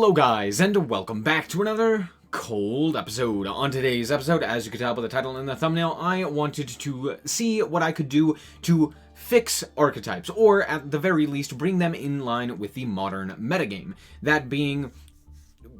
Hello guys, and welcome back to another cold episode. On today's episode, as you can tell by the title and the thumbnail, I wanted to see what I could do to fix archetypes, or at the very least, bring them in line with the modern metagame. That being,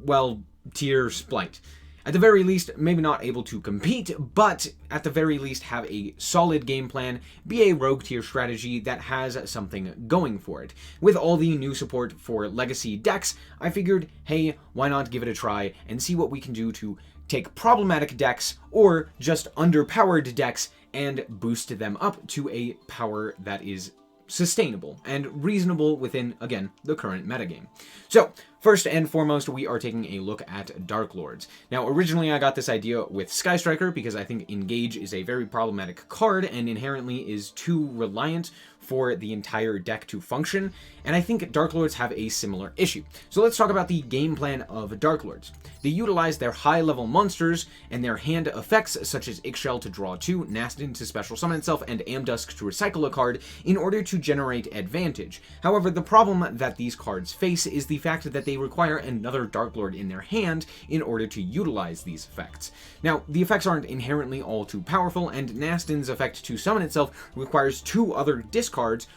well, tier Splight. At the very least, maybe not able to compete, but at the very least have a solid game plan, be a rogue tier strategy that has something going for it. With all the new support for legacy decks, I figured, hey, why not give it a try and see what we can do to take problematic decks or just underpowered decks and boost them up to a power that is sustainable and reasonable within, again, the current metagame. So, first and foremost, we are taking a look at Darklords. Now, originally I got this idea with Sky Striker because I think Engage is a very problematic card and inherently is too reliant for the entire deck to function, and I think Darklords have a similar issue. So let's talk about the game plan of Darklords. They utilize their high-level monsters and their hand effects such as Yugioh to draw 2, Nastin to special summon itself, and Amdusk to recycle a card in order to generate advantage. However, the problem that these cards face is the fact that they require another Darklord in their hand in order to utilize these effects. Now, the effects aren't inherently all too powerful, and Nastin's effect to summon itself requires 2 other discards,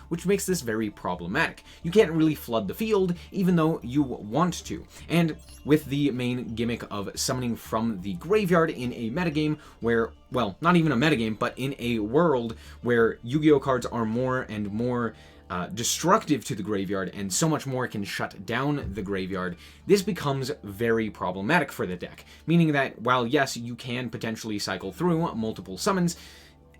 which makes this very problematic. You can't really flood the field, even though you want to. And with the main gimmick of summoning from the graveyard in a metagame where, well, not even a metagame, but in a world where Yu-Gi-Oh cards are more and more destructive to the graveyard, and so much more can shut down the graveyard, this becomes very problematic for the deck. Meaning that while yes, you can potentially cycle through multiple summons,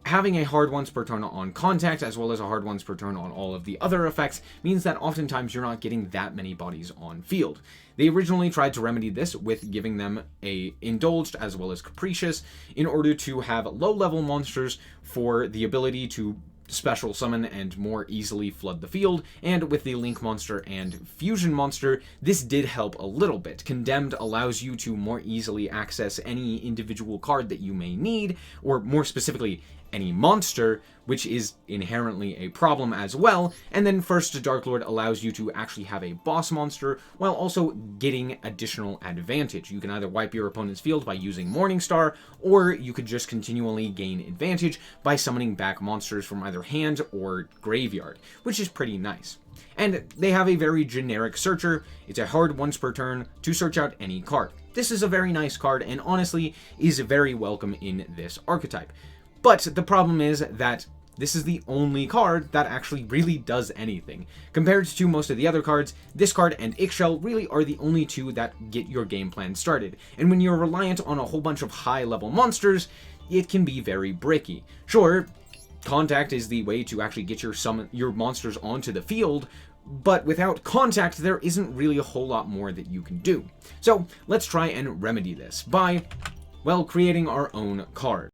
having a hard once per turn on contact as well as a hard once per turn on all of the other effects means that oftentimes you're not getting that many bodies on field. They originally tried to remedy this with giving them a Indulged as well as Capricious in order to have low-level monsters for the ability to special summon and more easily flood the field, and with the Link monster and Fusion monster, this did help a little bit. Condemned allows you to more easily access any individual card that you may need, or more specifically, any monster, which is inherently a problem as well, and then First Darklord allows you to actually have a boss monster while also getting additional advantage. You can either wipe your opponent's field by using Morningstar, or you could just continually gain advantage by summoning back monsters from either hand or graveyard, which is pretty nice. And they have a very generic searcher. It's a hard once per turn to search out any card. This is a very nice card and honestly is very welcome in this archetype. But the problem is that this is the only card that actually really does anything. Compared to most of the other cards, this card and Yugioh really are the only two that get your game plan started. And when you're reliant on a whole bunch of high-level monsters, it can be very bricky. Sure, Contact is the way to actually get your monsters onto the field, but without Contact, there isn't really a whole lot more that you can do. So let's try and remedy this by, well, creating our own card.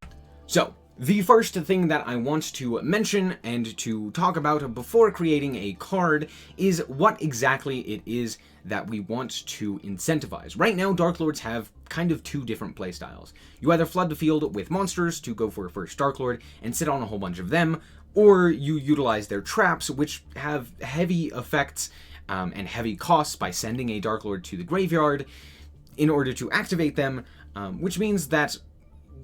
So, the first thing that I want to mention and to talk about before creating a card is what exactly it is that we want to incentivize. Right now, Darklords have kind of 2 different playstyles. You either flood the field with monsters to go for a first Darklord and sit on a whole bunch of them, or you utilize their traps, which have heavy effects and heavy costs by sending a Darklord to the graveyard in order to activate them, which means that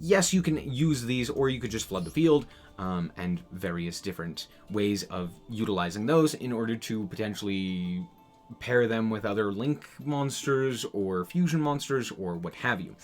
yes, you can use these, or you could just flood the field, and various different ways of utilizing those in order to potentially pair them with other Link monsters or Fusion monsters or what have you.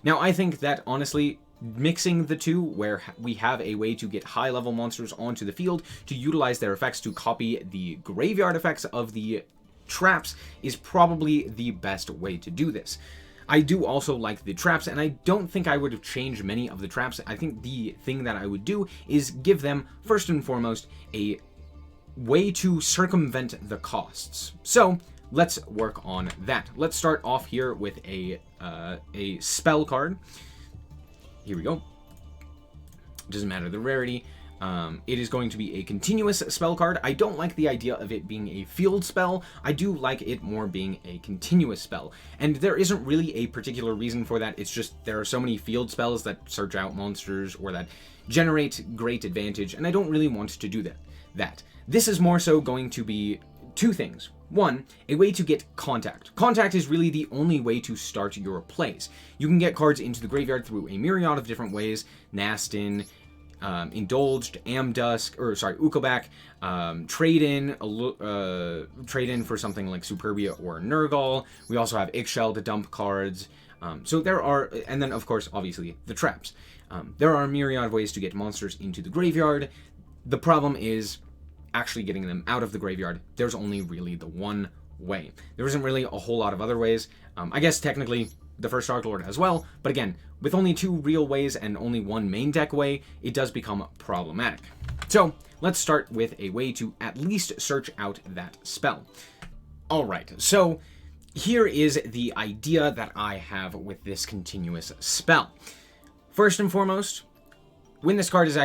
Now, I think that, honestly, mixing the two, where we have a way to get high-level monsters onto the field to utilize their effects to copy the graveyard effects of the traps, is probably the best way to do this. I do also like the traps, and I don't think I would have changed many of the traps. I think the thing that I would do is give them, first and foremost, a way to circumvent the costs. So, let's work on that. Let's start off here with a spell card. Here we go. Doesn't matter the rarity. It is going to be a continuous spell card. I don't like the idea of it being a field spell. I do like it more being a continuous spell. And there isn't really a particular reason for that. It's just there are so many field spells that search out monsters or that generate great advantage, and I don't really want to do that. This is more so going to be 2 things. One, a way to get Contact. Contact is really the only way to start your plays. You can get cards into the graveyard through a myriad of different ways. Nastin, Indulged, Ukobak, trade in for something like Superbia or Nurgle. We also have Yugioh to dump cards. So there are, and then of course, obviously, the traps. There are a myriad of ways to get monsters into the graveyard. The problem is actually getting them out of the graveyard. There's only really the one way. There isn't really a whole lot of other ways. I guess technically the first Darklord as well, but again, with only two real ways and only one main deck way, it does become problematic. So let's start with a way to at least search out that spell. Alright, so here is the idea that I have with this continuous spell. First and foremost, when this card is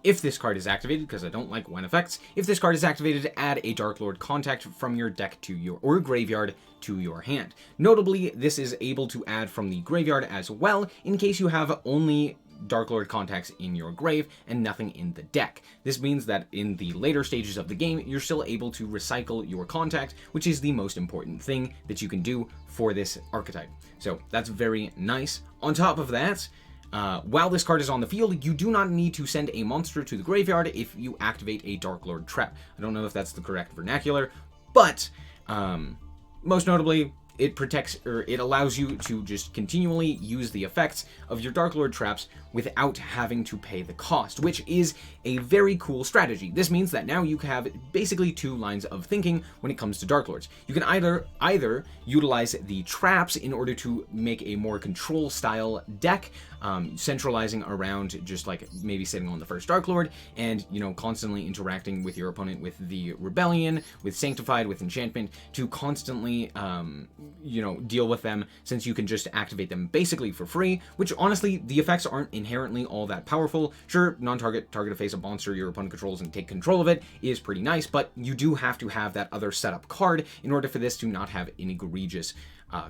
if this card is activated, because I don't like when effects, if this card is activated, add a Darklord Contact from your deck to your, or graveyard to your hand. Notably, this is able to add from the graveyard as well, in case you have only Darklord Contacts in your grave and nothing in the deck. This means that in the later stages of the game, you're still able to recycle your Contact, which is the most important thing that you can do for this archetype. So that's very nice. On top of that, while this card is on the field, you do not need to send a monster to the graveyard if you activate a Darklord trap. I don't know if that's the correct vernacular, but most notably, it protects, or it allows you to just continually use the effects of your Darklord traps without having to pay the cost, which is a very cool strategy. This means that now you have basically two lines of thinking when it comes to Darklords. You can either utilize the traps in order to make a more control style deck, centralizing around just like maybe sitting on the first Darklord and, you know, constantly interacting with your opponent with the Rebellion, with Sanctified, with Enchantment, to constantly, you know, deal with them, since you can just activate them basically for free, which honestly, the effects aren't inherently all that powerful. Sure, non-target, target a face of monster your opponent controls and take control of it is pretty nice, but you do have to have that other setup card in order for this to not have an egregious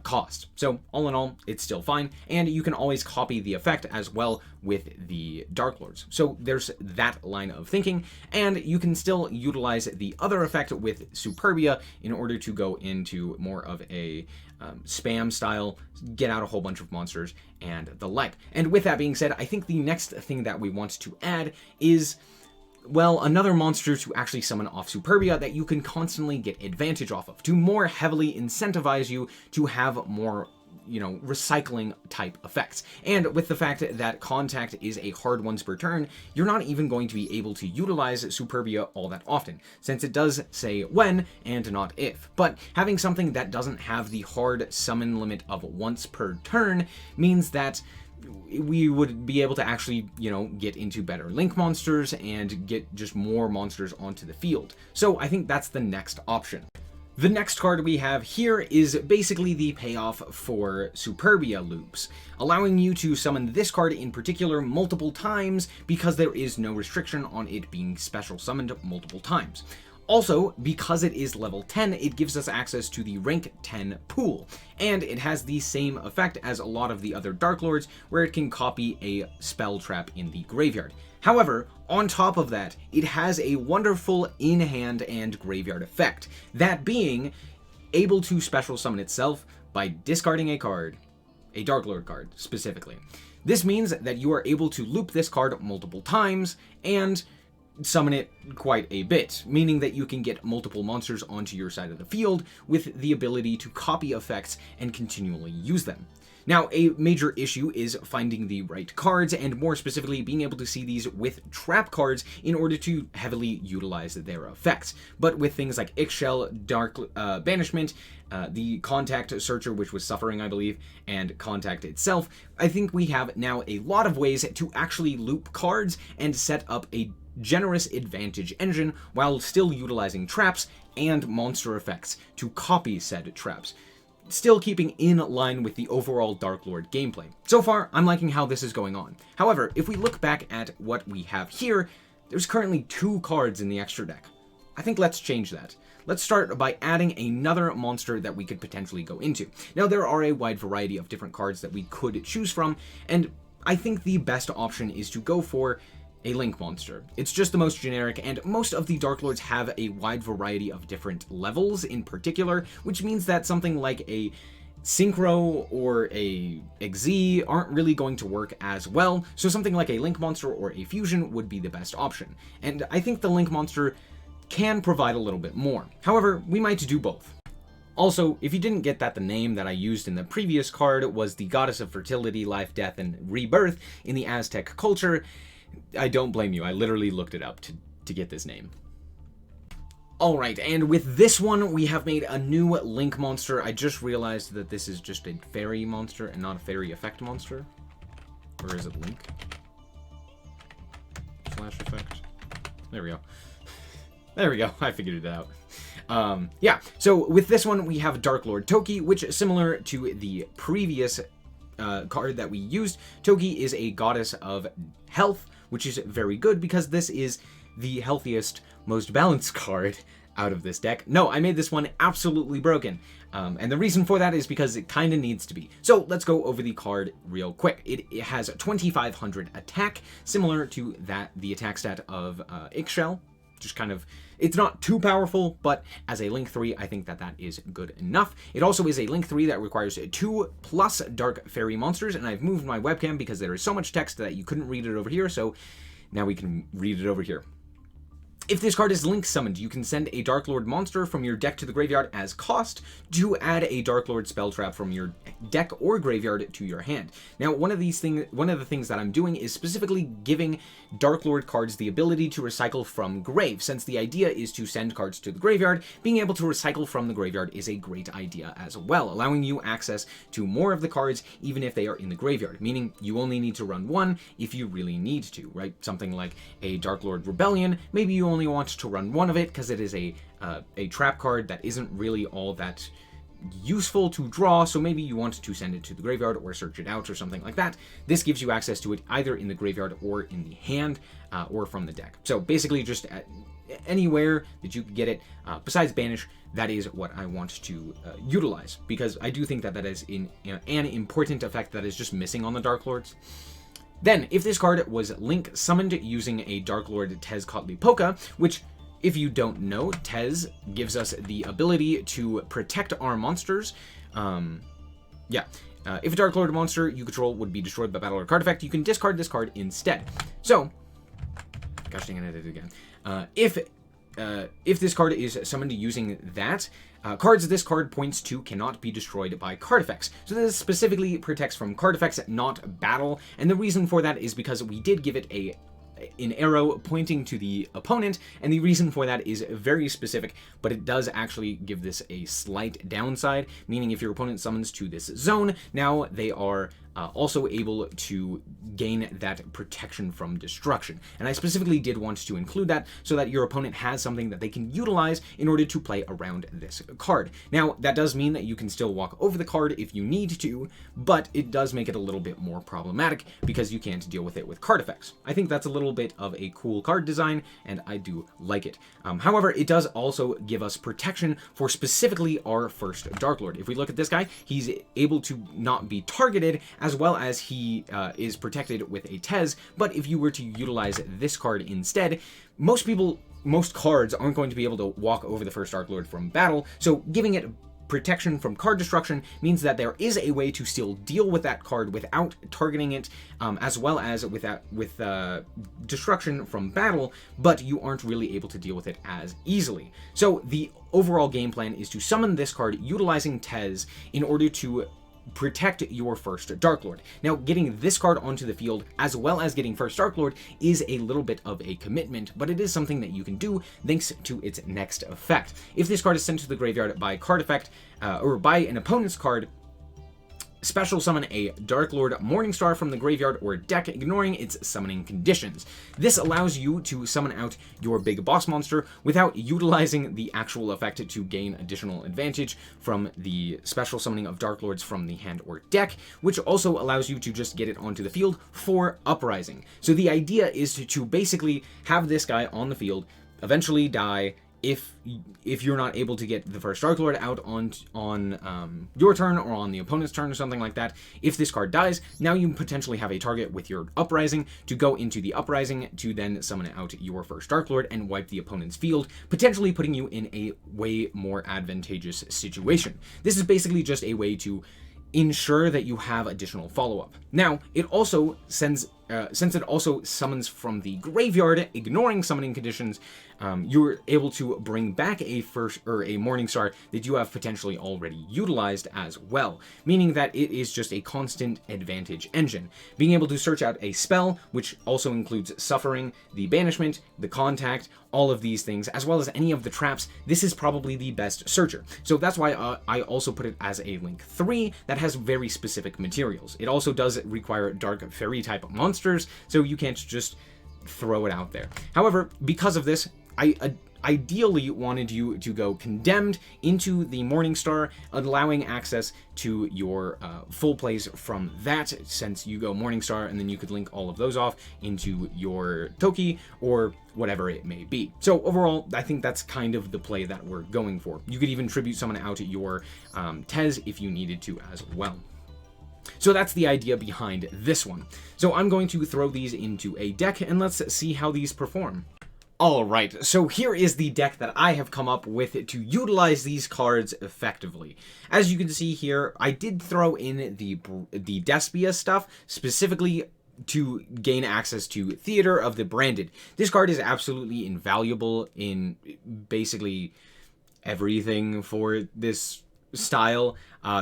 cost. So all in all, it's still fine, and you can always copy the effect as well with the Darklords. So there's that line of thinking, and you can still utilize the other effect with Superbia in order to go into more of a spam style, get out a whole bunch of monsters and the like. And with that being said, I think the next thing that we want to add is, well, another monster to actually summon off Superbia that you can constantly get advantage off of, to more heavily incentivize you to have more, you know, recycling type effects. And with the fact that Contact is a hard once per turn, you're not even going to be able to utilize Superbia all that often, since it does say when and not if. But having something that doesn't have the hard summon limit of once per turn means that we would be able to actually, you know, get into better link monsters and get just more monsters onto the field. So I think that's the next option. The next card we have here is basically the payoff for Superbia loops, allowing you to summon this card in particular multiple times because there is no restriction on it being special summoned multiple times. Also, because it is level 10, it gives us access to the rank 10 pool, and it has the same effect as a lot of the other Darklords, where it can copy a spell trap in the graveyard. However, on top of that, it has a wonderful in-hand and graveyard effect, that being able to special summon itself by discarding a card, a Darklord card specifically. This means that you are able to loop this card multiple times and summon it quite a bit, meaning that you can get multiple monsters onto your side of the field with the ability to copy effects and continually use them. Now, a major issue is finding the right cards, and more specifically being able to see these with trap cards in order to heavily utilize their effects. But with things like Yugioh, Dark Banishment, the Contact Searcher, which was Suffering, I believe, and Contact itself, I think we have now a lot of ways to actually loop cards and set up a generous advantage engine while still utilizing traps and monster effects to copy said traps, still keeping in line with the overall Darklord gameplay. So far, I'm liking how this is going on. However, if we look back at what we have here, there's currently 2 cards in the extra deck. I think let's change that. Let's start by adding another monster that we could potentially go into. Now, there are a wide variety of different cards that we could choose from, and I think the best option is to go for a Link monster. It's just the most generic, and most of the Darklords have a wide variety of different levels in particular, which means that something like a Synchro or a Xyz aren't really going to work as well, so something like a Link monster or a Fusion would be the best option. And I think the Link monster can provide a little bit more. However, we might do both. Also, if you didn't get that, the name that I used in the previous card was the goddess of fertility, life, death, and rebirth in the Aztec culture. I don't blame you, I literally looked it up to get this name. Alright, and with this one, we have made a new Link monster. I just realized that this is just a fairy monster and not a fairy effect monster. Or is it Link? Slash effect? There we go. There we go, I figured it out. Yeah, so with this one, we have Darklord Toki, which, similar to the previous card that we used, Toki is a goddess of health, which is very good because this is the healthiest, most balanced card out of this deck. No, I made this one absolutely broken. And the reason for that is because it kind of needs to be. So let's go over the card real quick. It has 2500 attack, similar to the attack stat of Yugioh. Just kind of, it's not too powerful, but as a Link 3, I think that is good enough. It also is a Link 3 that requires 2+ Dark Fairy monsters, and I've moved my webcam because there is so much text that you couldn't read it over here, so now we can read it over here. If this card is Link summoned, you can send a Darklord monster from your deck to the graveyard as cost to add a Darklord spell trap from your deck or graveyard to your hand. Now, one of the things that I'm doing is specifically giving Darklord cards the ability to recycle from grave. Since the idea is to send cards to the graveyard, being able to recycle from the graveyard is a great idea as well, allowing you access to more of the cards even if they are in the graveyard, meaning you only need to run one if you really need to, right? Something like a Darklord Rebellion, maybe you only want to run one of it because it is a trap card that isn't really all that useful to draw, so maybe you want to send it to the graveyard or search it out or something like that. This gives you access to it either in the graveyard or in the hand or from the deck. So basically just anywhere that you can get it, besides banish, that is what I want to utilize, because I do think that is an important effect that is just missing on the Darklords. Then, if this card was Link summoned using a Darklord Tezcatlipoca, which, if you don't know, Tez gives us the ability to protect our monsters. If a Darklord monster you control would be destroyed by battle or card effect, you can discard this card instead. So, gosh dang it, I did it again. If this card is summoned using that, cards this card points to cannot be destroyed by card effects. So this specifically protects from card effects, not battle, and the reason for that is because we did give it an arrow pointing to the opponent, and the reason for that is very specific, but it does actually give this a slight downside, meaning if your opponent summons to this zone, now they are also able to gain that protection from destruction. And I specifically did want to include that so that your opponent has something that they can utilize in order to play around this card. Now, that does mean that you can still walk over the card if you need to, but it does make it a little bit more problematic because you can't deal with it with card effects. I think that's a little bit of a cool card design, and I do like it. However, it does also give us protection for specifically our first Darklord. If we look at this guy, he's able to not be targeted, as well as he is protected with a Tez, but if you were to utilize this card instead, most cards aren't going to be able to walk over the first Darklord from battle, so giving it protection from card destruction means that there is a way to still deal with that card without targeting it, as well as with destruction from battle, but you aren't really able to deal with it as easily. So the overall game plan is to summon this card utilizing Tez in order to protect your first Darklord. Now, getting this card onto the field, as well as getting first Darklord, is a little bit of a commitment, but it is something that you can do thanks to its next effect. If this card is sent to the graveyard by card effect, or by an opponent's card, special summon a Darklord Morningstar from the graveyard or deck, ignoring its summoning conditions. This allows you to summon out your big boss monster without utilizing the actual effect to gain additional advantage from the special summoning of Darklords from the hand or deck, which also allows you to just get it onto the field for Uprising. So the idea is to basically have this guy on the field, eventually die, if you're not able to get the first Dark Lord out on your turn or on the opponent's turn or something like that, if this card dies, now you potentially have a target with your Uprising to go into the Uprising to then summon out your first Dark Lord and wipe the opponent's field, potentially putting you in a way more advantageous situation. This is basically just a way to ensure that you have additional follow-up. Now, it also sends, since it also summons from the graveyard, ignoring summoning conditions, you're able to bring back a first or a Morningstar that you have potentially already utilized as well, meaning that it is just a constant advantage engine. Being able to search out a spell, which also includes Suffering, the Banishment, the Contact, all of these things, as well as any of the traps, this is probably the best searcher. So that's why I also put it as a Link 3 that has very specific materials. It also does require Dark Fairy type monsters, so you can't just throw it out there. However, because of this, I ideally wanted you to go Condemned into the Morningstar, allowing access to your full plays from that, since you go Morningstar, and then you could link all of those off into your Toki, or whatever it may be. So overall, I think that's kind of the play that we're going for. You could even tribute someone out your Tez if you needed to as well. So that's the idea behind this one. So I'm going to throw these into a deck, and let's see how these perform. Alright, so here is the deck that I have come up with to utilize these cards effectively. As you can see here, I did throw in the Despia stuff, specifically to gain access to Theater of the Branded. This card is absolutely invaluable in basically everything for this style,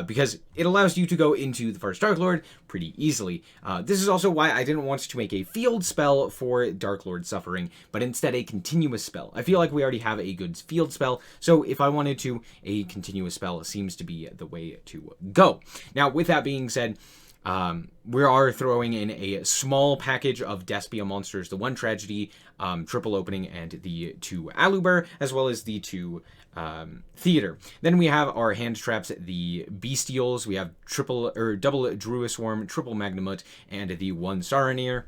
because it allows you to go into the first Dark Lord pretty easily. This is also why I didn't want to make a field spell for Dark Lord Suffering, but instead a continuous spell. I feel like we already have a good field spell, so if I wanted to, a continuous spell seems to be the way to go. Now, with that being said, we are throwing in a small package of Despia monsters, the 1 Tragedy, triple opening, and the 2 Aluber, as well as the 2 Theater. Then we have our hand traps, the Bestials, we have double Druiswarm, triple Magnamut, and the 1 Saronir.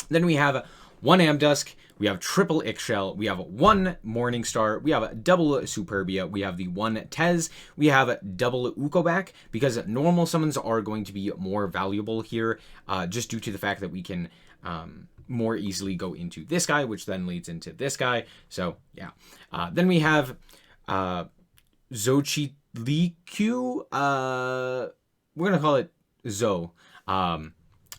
Then we have 1 Amdusk, we have triple Ixchel, we have 1 Morningstar, we have double Superbia, we have the 1 Tez, we have double Ukobak, because normal summons are going to be more valuable here, just due to the fact that we can more easily go into this guy, which then leads into this guy. So yeah. Then we have Xochitlicu, we're gonna call it Zo.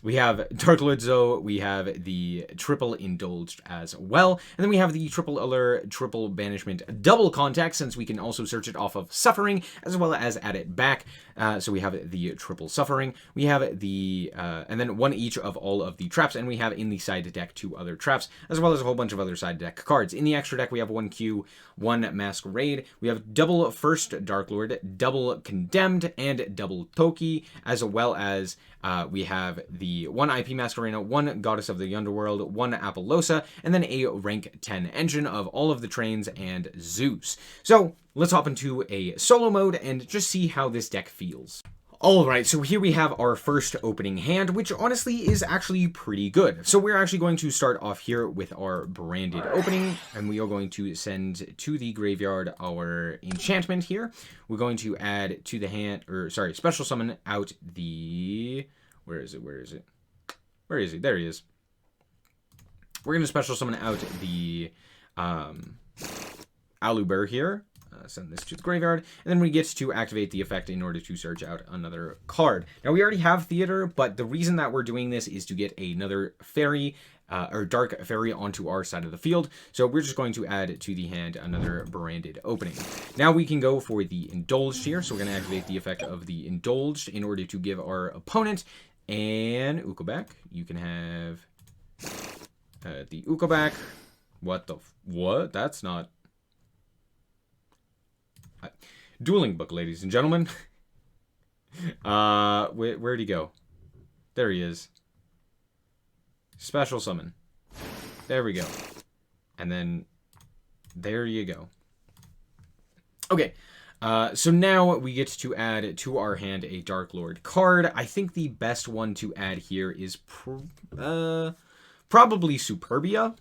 We have Darklord Zo, we have the triple Indulged as well, and then we have the triple Allure, triple Banishment, double Contact, since we can also search it off of Suffering, as well as add it back. So we have the triple Suffering, we have the, and then 1 each of all of the traps, and we have in the side deck 2 other traps, as well as a whole bunch of other side deck cards. In the extra deck, we have 1 Q, 1 Masquerade, we have double First Dark Lord, double Condemned, and double Toki, as well as we have the 1 IP Masquerena, 1 Goddess of the Underworld, 1 Apollosa, and then a rank 10 engine of all of the trains and Zeus. So let's hop into a solo mode and just see how this deck feels. Alright, so here we have our first opening hand, which honestly is actually pretty good. So we're actually going to start off here with our branded opening, and we are going to send to the graveyard our enchantment here. We're going to add to the hand, or sorry, special summon out the... Where is it? Where is it? Where is he? There he is. We're going to special summon out the Aluber here. Send this to the graveyard, and then we get to activate the effect in order to search out another card. Now, we already have Theater, but the reason that we're doing this is to get another fairy, or dark fairy onto our side of the field. So we're just going to add to the hand another branded opening. Now we can go for the Indulged here. So we're going to activate the effect of the Indulged in order to give our opponent an Ukobak. You can have the Ukobak. What? That's not... Dueling book, ladies and gentlemen. Where'd he go? There he is. Special summon. There we go. And then there you go. Okay. So now we get to add to our hand a Dark Lord card. I think the best one to add here is probably Superbia.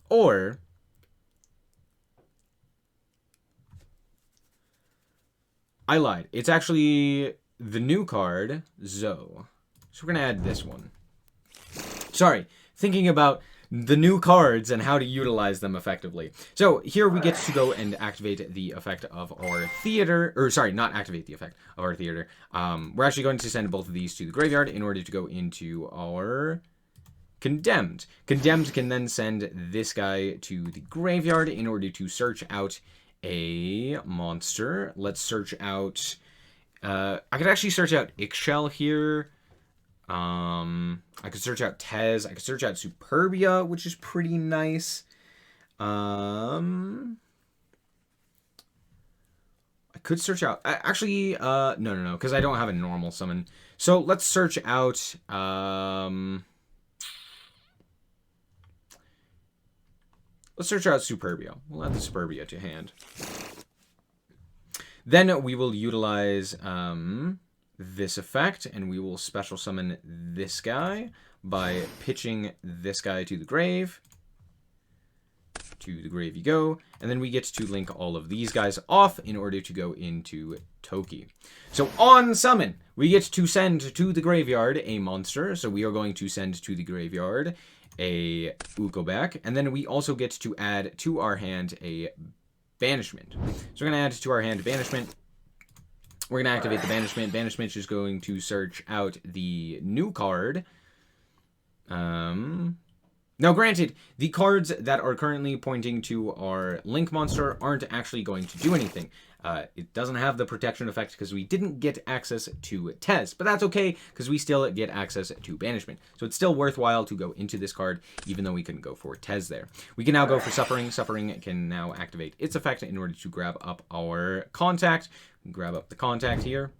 Or I lied. It's actually the new card, Yugioh. So we're going to add this one. Sorry, thinking about the new cards and how to utilize them effectively. So here we get to go and activate the effect of our theater, or sorry, not activate the effect of our theater. We're actually going to send both of these to the graveyard in order to go into our Condemned. Condemned can then send this guy to the graveyard in order to search out a monster. Let's search out, I could actually search out Yugioh here. I could search out Tez. I could search out Superbia, which is pretty nice. I could search out... Actually, no, because I don't have a normal summon. So let's search out... let's search out Superbia. We'll add the Superbia to hand. Then we will utilize... this effect, and we will special summon this guy by pitching this guy to the grave. To the grave you go. And then we get to link all of these guys off in order to go into Toki. So on summon, we get to send to the graveyard a monster. So we are going to send to the graveyard a Ukobek. And then we also get to add to our hand a banishment. So we're going to add to our hand banishment. We're going to activate the Banishment. Banishment is going to search out the new card. Now, granted, the cards that are currently pointing to our Link monster aren't actually going to do anything. It doesn't have the protection effect because we didn't get access to Tez. But that's okay because we still get access to Banishment. So it's still worthwhile to go into this card even though we couldn't go for Tez there. We can now go for Suffering. Suffering can now activate its effect in order to grab up our Contact. Grab up the Contact here.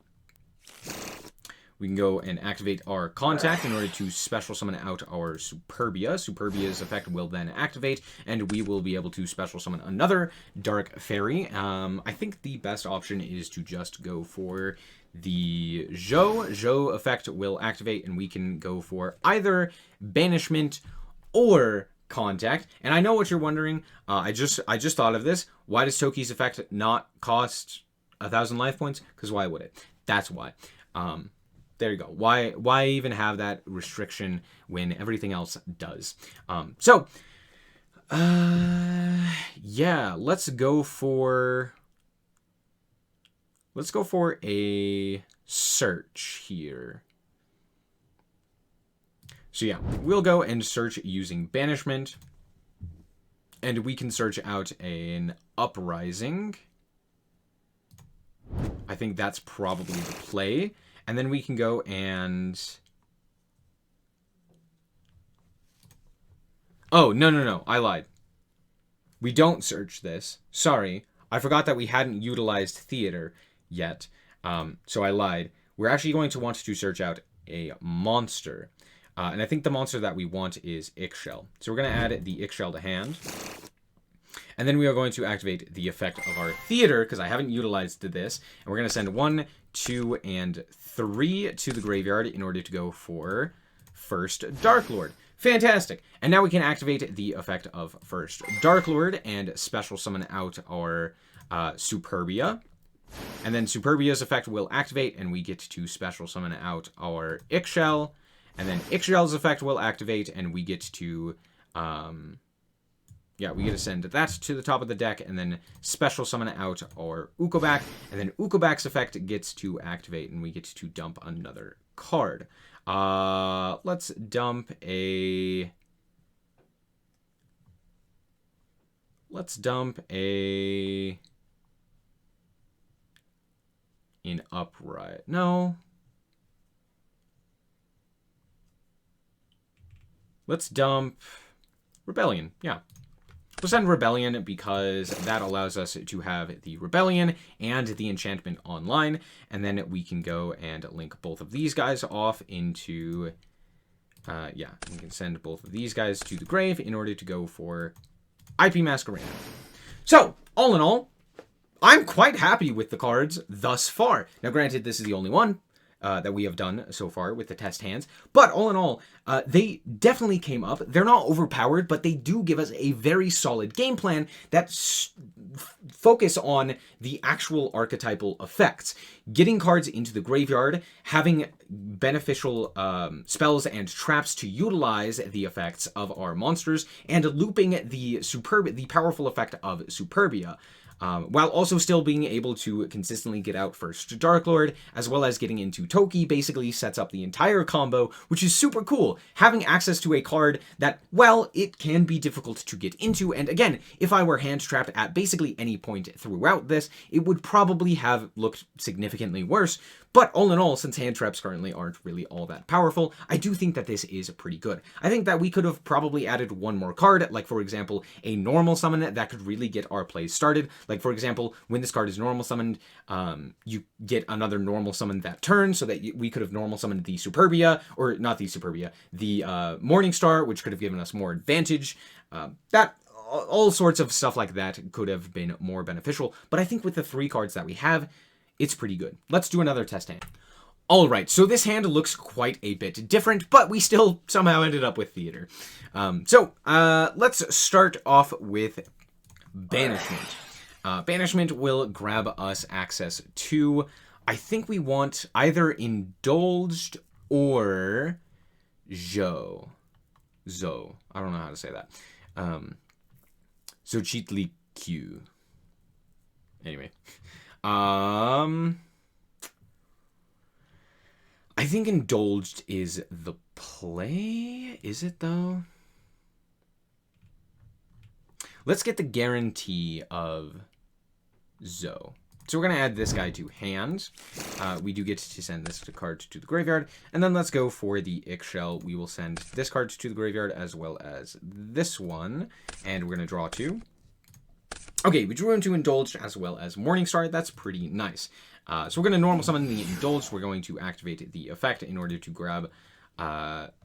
We can go and activate our Contact in order to special summon out our Superbia. Superbia's effect will then activate, and we will be able to special summon another Dark Fairy. I think the best option is to just go for the Yugioh. Yugioh effect will activate, and we can go for either Banishment or Contact. And I know what you're wondering. I just thought of this. Why does Toki's effect not cost 1,000 life points? Because why would it? That's why. There you go. Why even have that restriction when everything else does? Yeah, let's go for a search here. So yeah, we'll go and search using Banishment, and we can search out an Uprising. I think that's probably the play. And then we can go and... Oh, no. I lied. We don't search this. Sorry. I forgot that we hadn't utilized Theater yet. So I lied. We're actually going to want to search out a monster. And I think the monster that we want is Yugioh. So we're going to add the Yugioh to hand. And then we are going to activate the effect of our Theater, because I haven't utilized this. And we're going to send 1, 2, and 3 to the graveyard in order to go for first Darklord. Fantastic. And now we can activate the effect of first Darklord and special summon out our Superbia. And then Superbia's effect will activate, and we get to special summon out our Yugioh. And then Yggdrasil's effect will activate, and we get to... we get to send that to the top of the deck, and then special summon out our Ukobek, and then Ukobek's effect gets to activate, and we get to dump another card. Let's dump a... in Upright. No. Let's dump Rebellion. Yeah. We'll send Rebellion because that allows us to have the Rebellion and the enchantment online. And then we can go and link both of these guys off into... we can send both of these guys to the grave in order to go for IP Masquerade. So, all in all, I'm quite happy with the cards thus far. Now, granted, this is the only one. that we have done so far with the test hands. But all in all, they definitely came up. They're not overpowered, but they do give us a very solid game plan that focus on the actual archetypal effects. Getting cards into the graveyard, having beneficial spells and traps to utilize the effects of our monsters, and looping the powerful effect of Superbia. While also still being able to consistently get out first Darklord, as well as getting into Toki, basically sets up the entire combo, which is super cool. Having access to a card that, well, it can be difficult to get into, and again, if I were hand-trapped at basically any point throughout this, it would probably have looked significantly worse. But all in all, since hand traps currently aren't really all that powerful, I do think that this is pretty good. I think that we could have probably added one more card, like for example, a normal summon that could really get our plays started. Like for example, when this card is normal summoned, you get another normal summon that turn, so that we could have normal summoned the Superbia, or not the Superbia, the Morningstar, which could have given us more advantage. All sorts of stuff like that could have been more beneficial, but I think with the 3 cards that we have, it's pretty good. Let's do another test hand. Alright, so this hand looks quite a bit different, but we still somehow ended up with Theater. Let's start off with Banishment. Banishment will grab us access to, I think we want either Indulged or Zhou. I don't know how to say that. Xochitl Q. Anyway. I think Indulged is the play. Is it, though? Let's get the guarantee of Zhou. So we're going to add this guy to hand. We do get to send this card to the graveyard. And then let's go for the Yugioh. We will send this card to the graveyard as well as this one. And we're going to draw 2. Okay, we drew into Indulged as well as Morningstar. That's pretty nice. So we're going to normal summon the Indulged. We're going to activate the effect in order to grab,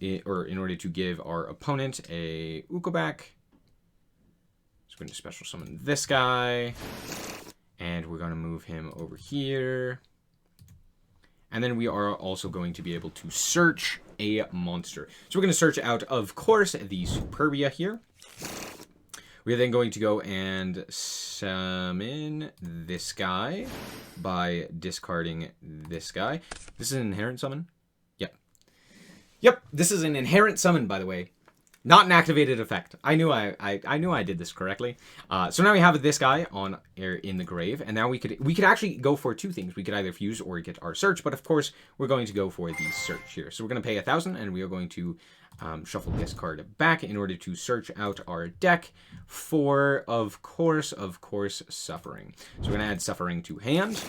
in order to give our opponent a Ukobak. So we're going to special summon this guy. And we're going to move him over here. And then we are also going to be able to search a monster. So we're going to search out, of course, the Superbia here. We're then going to go and summon this guy by discarding this guy. This is an inherent summon? Yep, this is an inherent summon, by the way. Not an activated effect. I knew I did this correctly. So now we have this guy on in the grave, and now we could actually go for 2 things. We could either fuse or get our search, but of course we're going to go for the search here. So we're going to pay 1,000, and we are going to shuffle this card back in order to search out our deck for, of course, Suffering. So we're going to add Suffering to hand.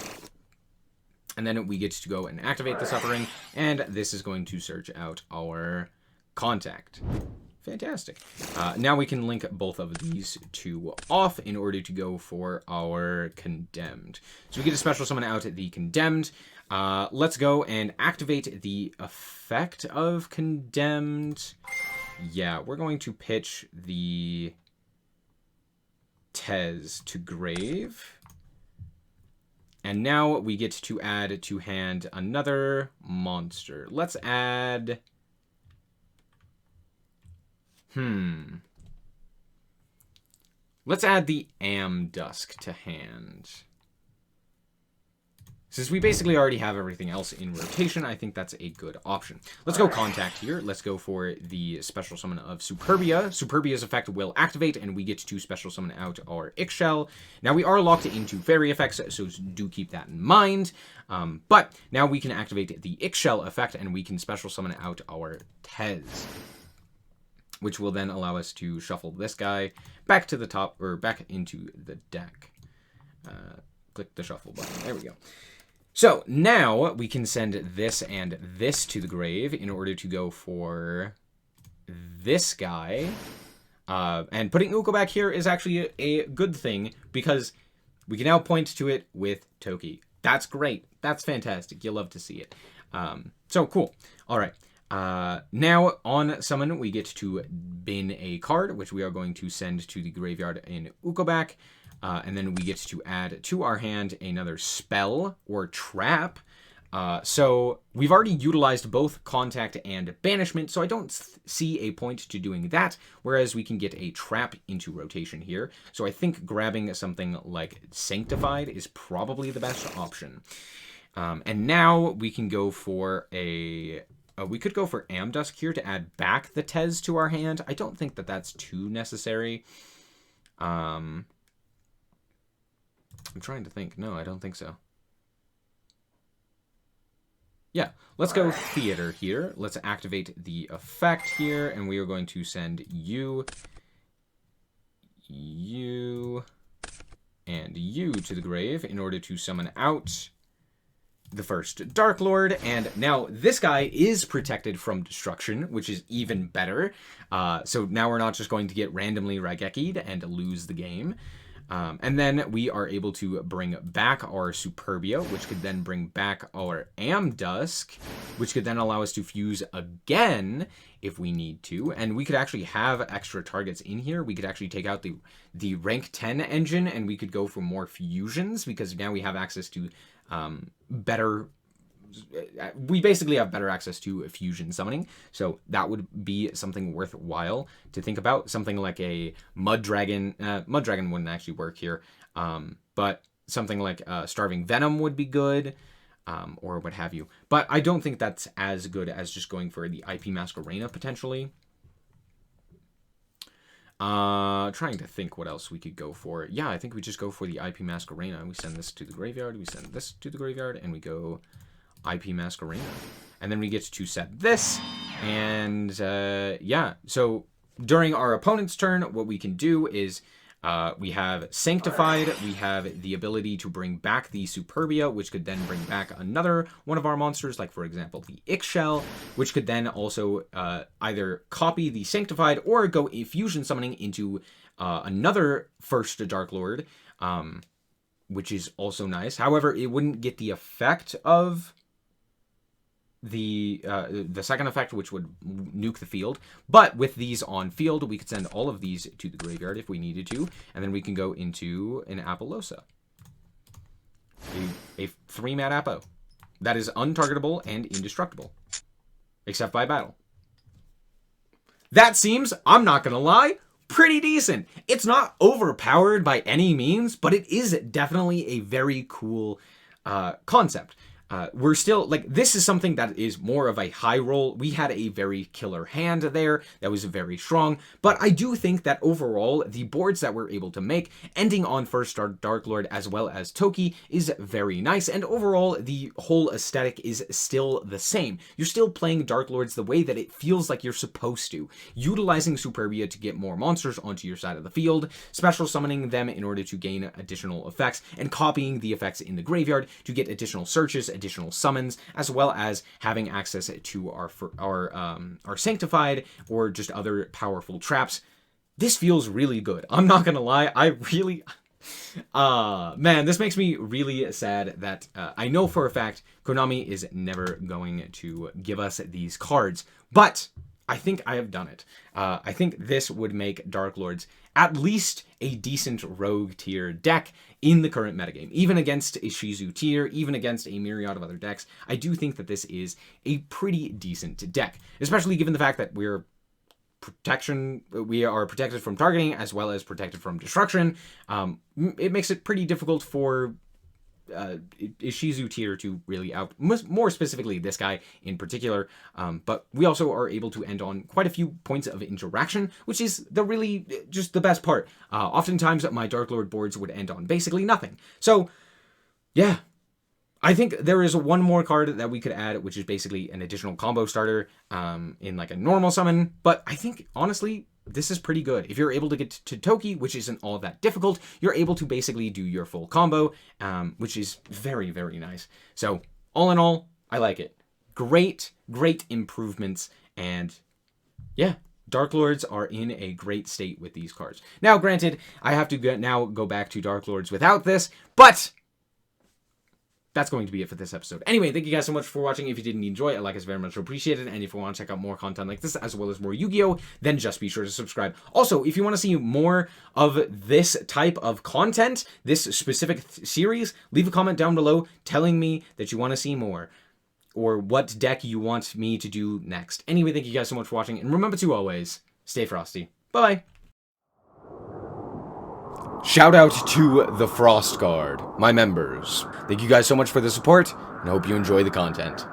And then we get to go and activate the Suffering, and this is going to search out our Contact. Fantastic. Now we can link both of these 2 off in order to go for our Condemned. So we get a special summon out the Condemned. Let's go and activate the effect of Condemned. Yeah, we're going to pitch the Tez to grave. And now we get to add to hand another monster. Let's add... Let's add the Amdusk to hand. Since we basically already have everything else in rotation, I think that's a good option. Let's go Contact here. Let's go for the special summon of Superbia. Superbia's effect will activate, and we get to special summon out our Yugioh. Now, we are locked into fairy effects, so do keep that in mind. But now we can activate the Yugioh effect, and we can special summon out our Tez, which will then allow us to shuffle this guy back to the top, or back into the deck. Click the shuffle button. There we go. So now we can send this and this to the grave in order to go for this guy. And putting Ukobak here is actually a good thing because we can now point to it with Toki. That's great. That's fantastic. You'll love to see it. So cool. All right. Now on summon, we get to bin a card, which we are going to send to the graveyard in Ukobak. And then we get to add to our hand another spell or trap. So we've already utilized both contact and banishment, so I don't see a point to doing that, whereas we can get a trap into rotation here. So I think grabbing something like Sanctified is probably the best option. And now we can go for we could go for Amdusk here to add back the Tez to our hand. I don't think that that's too necessary. I'm trying to think. No, I don't think so. Yeah, let's go Theater here. Let's activate the effect here, and we are going to send you, and you to the grave in order to summon out the first Darklord. And now this guy is protected from destruction, which is even better. So now we're not just going to get randomly Raigeki'd and lose the game. And then we are able to bring back our Superbia, which could then bring back our Amdusk, which could then allow us to fuse again if we need to. And we could actually have extra targets in here. We could actually take out the rank 10 engine, and we could go for more fusions, because now we have access to better... We basically have better access to fusion summoning, so that would be something worthwhile to think about. Something like a Mud Dragon. Mud Dragon wouldn't actually work here, but something like Starving Venom would be good, or what have you. But I don't think that's as good as just going for the IP Masquerena, potentially. Trying to think what else we could go for. Yeah, I think we just go for the IP Masquerena. We send this to the graveyard, we send this to the graveyard, and we go IP Masquerena. And then we get to set this, and yeah, so during our opponent's turn, what we can do is we have Sanctified, we have the ability to bring back the Superbia, which could then bring back another one of our monsters, like for example the Ixchel, which could then also either copy the Sanctified or go a fusion summoning into another first Darklord, which is also nice. However, it wouldn't get the effect of the second effect, which would nuke the field. But with these on field, we could send all of these to the graveyard if we needed to, and then we can go into an Apollosa, a 3-mat Apo that is untargetable and indestructible, except by battle. That seems, I'm not gonna lie, pretty decent. It's not overpowered by any means, but it is definitely a very cool concept. We're still, like, this is something that is more of a high roll. We had a very killer hand there that was very strong, but I do think that overall, the boards that we're able to make, ending on first Darklord as well as Toki, is very nice, and overall, the whole aesthetic is still the same. You're still playing Darklords the way that it feels like you're supposed to, utilizing Superbia to get more monsters onto your side of the field, special summoning them in order to gain additional effects, and copying the effects in the graveyard to get additional searches, additional summons, as well as having access to our Sanctified or just other powerful traps. This feels really good. I'm not gonna lie, I really... man, this makes me really sad that I know for a fact Konami is never going to give us these cards, but I think I have done it. I think this would make Darklords at least a decent rogue tier deck in the current metagame. Even against a Shizu tier, even against a myriad of other decks, I do think that this is a pretty decent deck, especially given the fact that we are protected from targeting as well as protected from destruction. It makes it pretty difficult for Shizu tier to really out, more specifically this guy in particular, but we also are able to end on quite a few points of interaction, which is just the best part. Oftentimes my Darklord boards would end on basically nothing. So yeah, I think there is one more card that we could add, which is basically an additional combo starter in like a normal summon, but I think honestly this is pretty good. If you're able to get to Toki, which isn't all that difficult, you're able to basically do your full combo, which is very, very nice. So all in all, I like it. Great improvements, and yeah, Darklords are in a great state with these cards. Now, granted, I have to now go back to Darklords without this, but that's going to be it for this episode. Anyway, thank you guys so much for watching. If you did enjoy it, a like is very much appreciated. And if you want to check out more content like this, as well as more Yu-Gi-Oh!, then just be sure to subscribe. Also, if you want to see more of this type of content, this specific series, leave a comment down below telling me that you want to see more. or what deck you want me to do next. Anyway, thank you guys so much for watching, and remember to always stay frosty. Bye-bye. Shout out to the Frost Guard, my members. Thank you guys so much for the support, and I hope you enjoy the content.